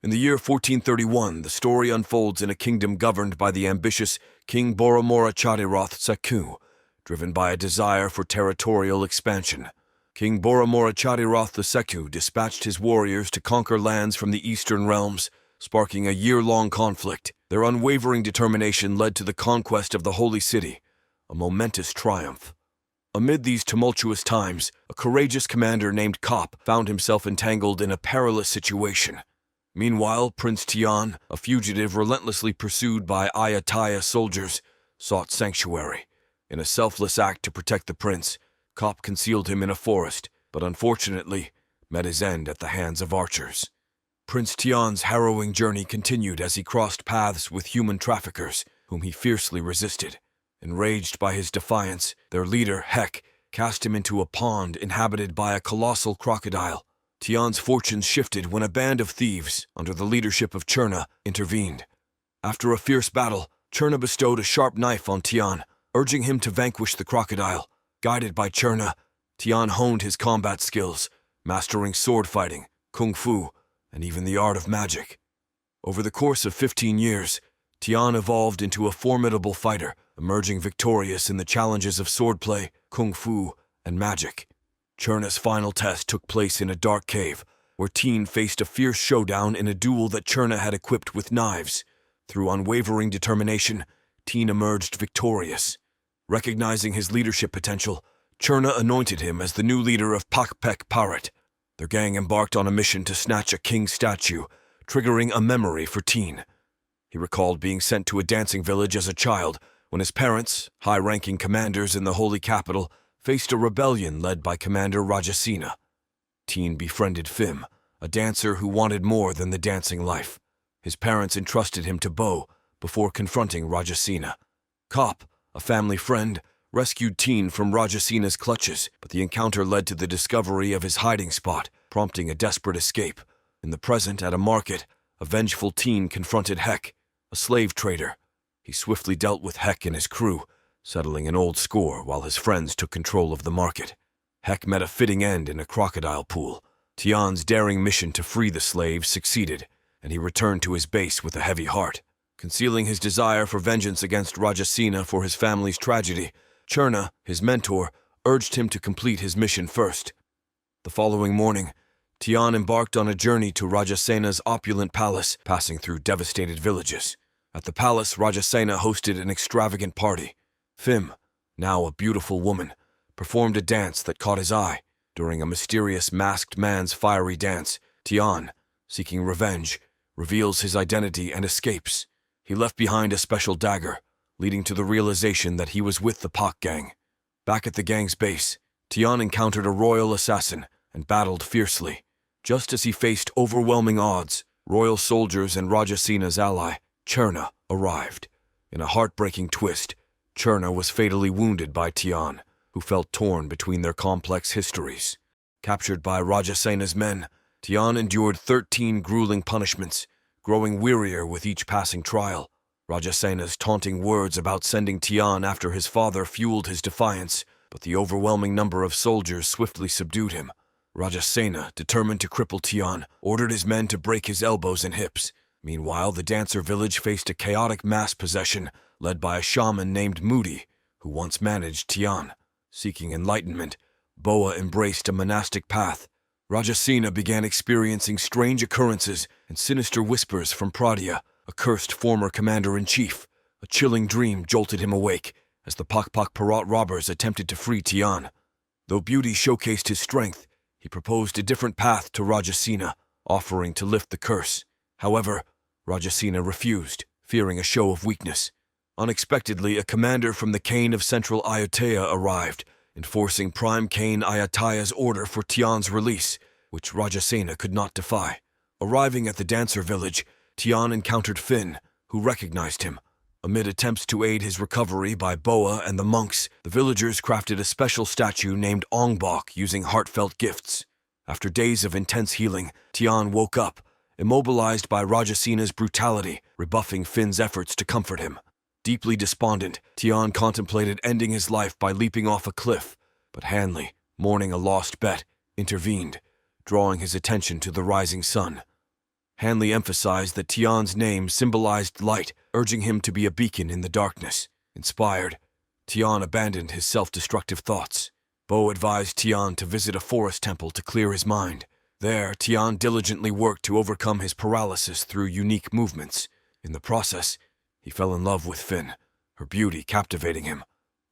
In the year 1431, the story unfolds in a kingdom governed by the ambitious King Boromorachatiroth II, driven by a desire for territorial expansion. King Boromorachatiroth II dispatched his warriors to conquer lands from the eastern realms, sparking a year-long conflict. Their unwavering determination led to the conquest of the Holy City, a momentous triumph. Amid these tumultuous times, a courageous commander named Kop found himself entangled in a perilous situation. Meanwhile, Prince Tian, a fugitive relentlessly pursued by Ayataya soldiers, sought sanctuary. In a selfless act to protect the prince, Kop concealed him in a forest, but unfortunately met his end at the hands of archers. Prince Tian's harrowing journey continued as he crossed paths with human traffickers, whom he fiercely resisted. Enraged by his defiance, their leader, Hek, cast him into a pond inhabited by a colossal crocodile. Tian's fortunes shifted when a band of thieves, under the leadership of Cherna, intervened. After a fierce battle, Cherna bestowed a sharp knife on Tian, urging him to vanquish the crocodile. Guided by Cherna, Tian honed his combat skills, mastering sword fighting, kung fu, and even the art of magic. Over the course of 15 years, Tian evolved into a formidable fighter, emerging victorious in the challenges of swordplay, kung fu, and magic. Cherna's final test took place in a dark cave, where Tian faced a fierce showdown in a duel that Cherna had equipped with knives. Through unwavering determination, Tian emerged victorious. Recognizing his leadership potential, Cherna anointed him as the new leader of Pakpek Parat. Their gang embarked on a mission to snatch a king's statue, triggering a memory for Tian. He recalled being sent to a dancing village as a child when his parents, high-ranking commanders in the holy capital, faced a rebellion led by Commander Rajasena. Tian befriended Phim, a dancer who wanted more than the dancing life. His parents entrusted him to Bo before confronting Rajasena. Kop, a family friend, rescued Tian from Rajasena's clutches, but the encounter led to the discovery of his hiding spot, prompting a desperate escape. In the present, at a market, a vengeful Tian confronted Hek, a slave trader. He swiftly dealt with Hek and his crew, settling an old score while his friends took control of the market. Hek met a fitting end in a crocodile pool. Tian's daring mission to free the slaves succeeded, and he returned to his base with a heavy heart. Concealing his desire for vengeance against Rajasena for his family's tragedy, Cherna, his mentor, urged him to complete his mission first. The following morning, Tian embarked on a journey to Rajasena's opulent palace, passing through devastated villages. At the palace, Rajasena hosted an extravagant party. Phim, now a beautiful woman, performed a dance that caught his eye. During a mysterious masked man's fiery dance, Tian, seeking revenge, reveals his identity and escapes. He left behind a special dagger, leading to the realization that he was with the Pak gang. Back at the gang's base, Tian encountered a royal assassin and battled fiercely. Just as he faced overwhelming odds, royal soldiers and Rajasena's ally, Cherna, arrived. In a heartbreaking twist, Cherna was fatally wounded by Tian, who felt torn between their complex histories. Captured by Rajasena's men, Tian endured 13 grueling punishments, growing wearier with each passing trial. Rajasena's taunting words about sending Tian after his father fueled his defiance, but the overwhelming number of soldiers swiftly subdued him. Rajasena, determined to cripple Tian, ordered his men to break his elbows and hips. Meanwhile, the dancer village faced a chaotic mass possession led by a shaman named Moody, who once managed Tian. Seeking enlightenment, Boa embraced a monastic path. Rajasena began experiencing strange occurrences and sinister whispers from Pradya, a cursed former commander-in-chief. A chilling dream jolted him awake as the Pakpak Parat robbers attempted to free Tian. Though beauty showcased his strength, he proposed a different path to Rajasena, offering to lift the curse. However, Rajasena refused, fearing a show of weakness. Unexpectedly, a commander from the Kane of Central Ayataya arrived, enforcing Prime Kane Ayataya's order for Tian's release, which Rajasena could not defy. Arriving at the dancer village, Tian encountered Finn, who recognized him. Amid attempts to aid his recovery by Boa and the monks, the villagers crafted a special statue named Ongbok using heartfelt gifts. After days of intense healing, Tian woke up, immobilized by Rajasena's brutality, rebuffing Finn's efforts to comfort him. Deeply despondent, Tian contemplated ending his life by leaping off a cliff, but Hanley, mourning a lost bet, intervened, drawing his attention to the rising sun. Hanley emphasized that Tian's name symbolized light, urging him to be a beacon in the darkness. Inspired, Tian abandoned his self-destructive thoughts. Bo advised Tian to visit a forest temple to clear his mind. There, Tian diligently worked to overcome his paralysis through unique movements. In the process, he fell in love with Finn, her beauty captivating him.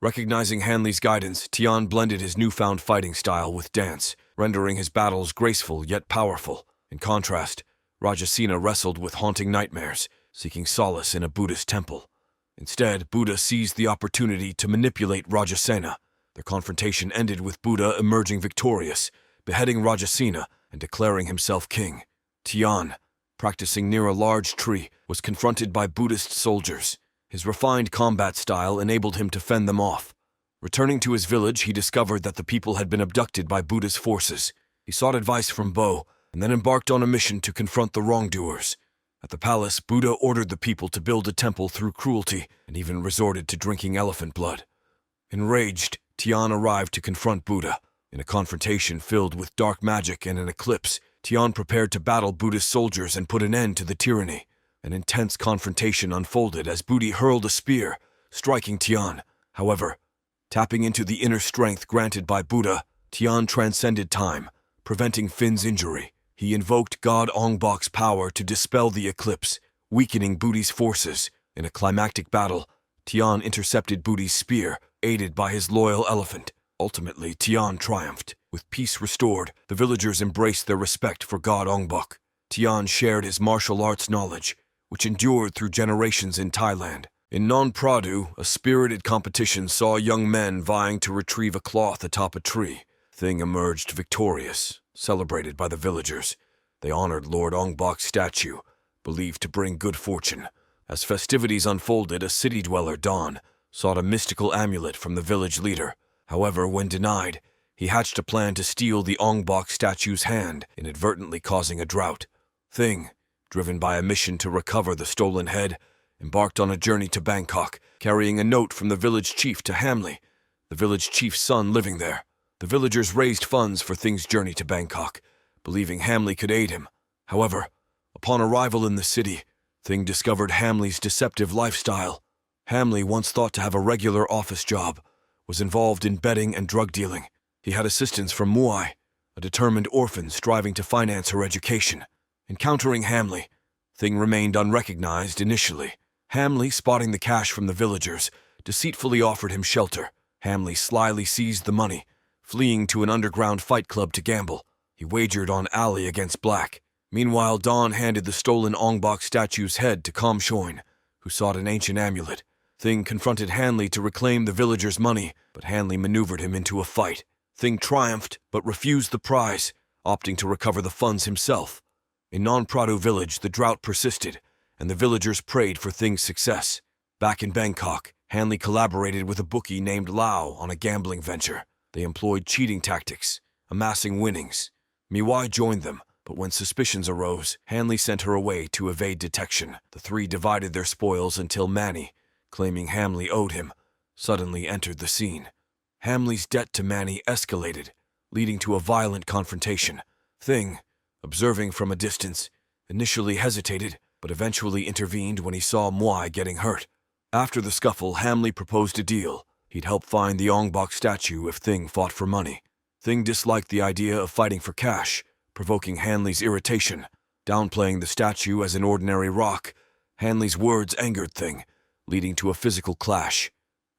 Recognizing Hanley's guidance, Tian blended his newfound fighting style with dance, rendering his battles graceful yet powerful. In contrast, Rajasena wrestled with haunting nightmares, seeking solace in a Buddhist temple. Instead, Buddha seized the opportunity to manipulate Rajasena. Their confrontation ended with Buddha emerging victorious, beheading Rajasena and declaring himself king. Tian, practicing near a large tree, was confronted by Buddhist soldiers. His refined combat style enabled him to fend them off. Returning to his village, he discovered that the people had been abducted by Buddha's forces. He sought advice from Bo, and then embarked on a mission to confront the wrongdoers. At the palace, Buddha ordered the people to build a temple through cruelty, and even resorted to drinking elephant blood. Enraged, Tian arrived to confront Buddha. In a confrontation filled with dark magic and an eclipse, Tian prepared to battle Buddhist soldiers and put an end to the tyranny. An intense confrontation unfolded as Buddha hurled a spear, striking Tian. However, tapping into the inner strength granted by Buddha, Tian transcended time, preventing Finn's injury. He invoked God Ongbok's power to dispel the eclipse, weakening Buddha's forces. In a climactic battle, Tian intercepted Buddha's spear, aided by his loyal elephant. Ultimately, Tian triumphed. With peace restored, the villagers embraced their respect for God Ongbok. Tian shared his martial arts knowledge, which endured through generations in Thailand. In Non Pradu, a spirited competition saw young men vying to retrieve a cloth atop a tree. Thing emerged victorious, celebrated by the villagers. They honored Lord Ongbok's statue, believed to bring good fortune. As festivities unfolded, a city dweller, Don, sought a mystical amulet from the village leader. However, when denied, he hatched a plan to steal the Ongbok statue's hand, inadvertently causing a drought. Thing, driven by a mission to recover the stolen head, embarked on a journey to Bangkok, carrying a note from the village chief to Hamley, the village chief's son living there. The villagers raised funds for Thing's journey to Bangkok, believing Hamley could aid him. However, upon arrival in the city, Thing discovered Hamley's deceptive lifestyle. Hamley, once thought to have a regular office job, was involved in betting and drug dealing. He had assistance from Muay, a determined orphan striving to finance her education. Encountering Hamley, Thing remained unrecognized initially. Hamley, spotting the cash from the villagers, deceitfully offered him shelter. Hamley slyly seized the money, fleeing to an underground fight club to gamble. He wagered on Ali against Black. Meanwhile, Dawn handed the stolen Ongbok statue's head to Kam Shoin, who sought an ancient amulet. Thing confronted Hanley to reclaim the villagers' money, but Hanley maneuvered him into a fight. Thing triumphed, but refused the prize, opting to recover the funds himself. In Non Prado village, the drought persisted, and the villagers prayed for Thing's success. Back in Bangkok, Hanley collaborated with a bookie named Lau on a gambling venture. They employed cheating tactics, amassing winnings. Muay joined them, but when suspicions arose, Hanley sent her away to evade detection. The three divided their spoils until Manny, claiming Hamley owed him, suddenly entered the scene. Hamley's debt to Manny escalated, leading to a violent confrontation. Thing, observing from a distance, initially hesitated, but eventually intervened when he saw Muay getting hurt. After the scuffle, Hamley proposed a deal. He'd help find the Ongbok statue if Thing fought for money. Thing disliked the idea of fighting for cash, provoking Hanley's irritation. Downplaying the statue as an ordinary rock, Hanley's words angered Thing, leading to a physical clash.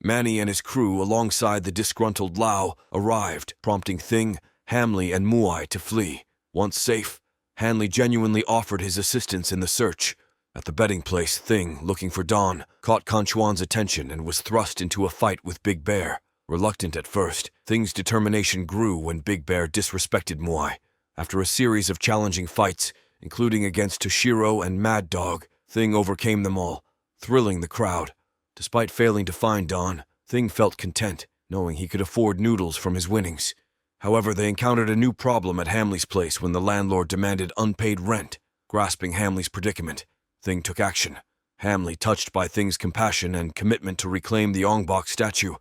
Manny and his crew, alongside the disgruntled Lau, arrived, prompting Thing, Hamley, and Muay to flee. Once safe, Hanley genuinely offered his assistance in the search. At the betting place, Thing, looking for Dawn, caught Conchuan's attention and was thrust into a fight with Big Bear. Reluctant at first, Thing's determination grew when Big Bear disrespected Muay. After a series of challenging fights, including against Toshiro and Mad Dog, Thing overcame them all, thrilling the crowd. Despite failing to find Dawn, Thing felt content, knowing he could afford noodles from his winnings. However, they encountered a new problem at Hamley's place when the landlord demanded unpaid rent. Grasping Hamley's predicament, Thing took action. Hamley, touched by Thing's compassion and commitment to reclaim the Ongbok statue,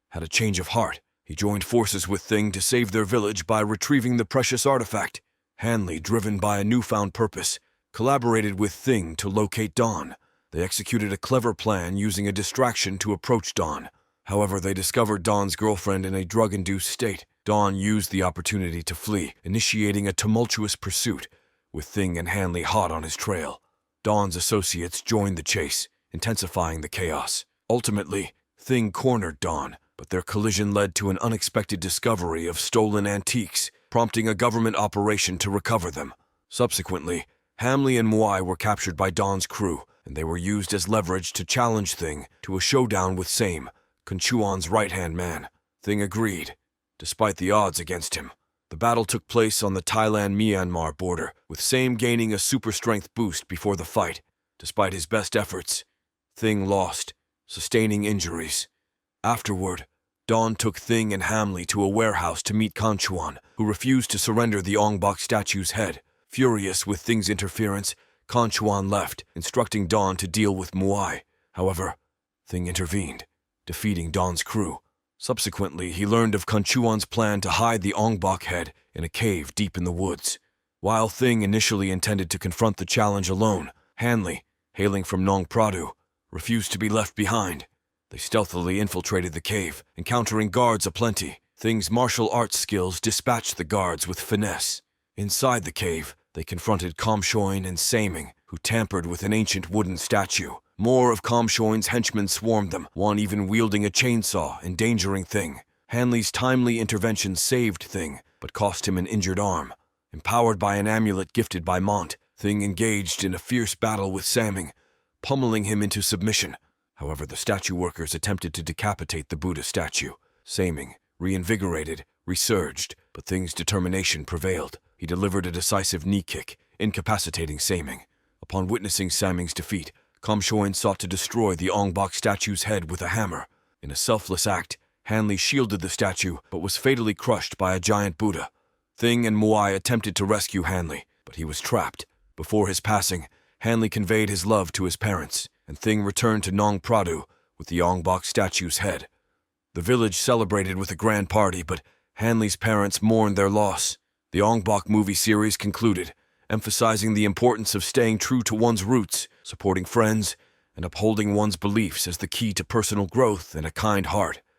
had a change of heart. He joined forces with Thing to save their village by retrieving the precious artifact. Hanley, driven by a newfound purpose, collaborated with Thing to locate Dawn. They executed a clever plan using a distraction to approach Dawn. However, they discovered Dawn's girlfriend in a drug-induced state. Dawn used the opportunity to flee, initiating a tumultuous pursuit, with Thing and Hanley hot on his trail. Dawn's associates joined the chase, intensifying the chaos. Ultimately, Thing cornered Dawn, but their collision led to an unexpected discovery of stolen antiques, prompting a government operation to recover them. Subsequently, Hanley and Muay were captured by Dawn's crew, and they were used as leverage to challenge Thing to a showdown with Same, Conchuan's right-hand man. Thing agreed, despite the odds against him. The battle took place on the Thailand-Myanmar border, with Same gaining a super-strength boost before the fight. Despite his best efforts, Thing lost, sustaining injuries. Afterward, Dawn took Thing and Hanley to a warehouse to meet Conchuan, who refused to surrender the Ongbok statue's head. Furious with Thing's interference, Conchuan left, instructing Dawn to deal with Muay. However, Thing intervened, defeating Dawn's crew. Subsequently, he learned of Conchuan's plan to hide the Ongbok head in a cave deep in the woods. While Thing initially intended to confront the challenge alone, Hanley, hailing from Nong Pradu, refused to be left behind. They stealthily infiltrated the cave, encountering guards aplenty. Thing's martial arts skills dispatched the guards with finesse. Inside the cave, they confronted Comshoin and Saming, who tampered with an ancient wooden statue. More of Comshoin's henchmen swarmed them, one even wielding a chainsaw, endangering Thing. Hanley's timely intervention saved Thing, but cost him an injured arm. Empowered by an amulet gifted by Mont, Thing engaged in a fierce battle with Saming, pummeling him into submission. However, the statue workers attempted to decapitate the Buddha statue. Saming, reinvigorated, resurged, but Thing's determination prevailed. He delivered a decisive knee kick, incapacitating Saming. Upon witnessing Saming's defeat, Comshoin sought to destroy the Ongbok statue's head with a hammer. In a selfless act, Hanley shielded the statue, but was fatally crushed by a giant Buddha. Thing and Muay attempted to rescue Hanley, but he was trapped. Before his passing, Hanley conveyed his love to his parents, and Thing returned to Nong Pradu with the Ongbok statue's head. The village celebrated with a grand party, but Hanley's parents mourned their loss. The Ongbok movie series concluded, emphasizing the importance of staying true to one's roots, supporting friends, and upholding one's beliefs as the key to personal growth and a kind heart.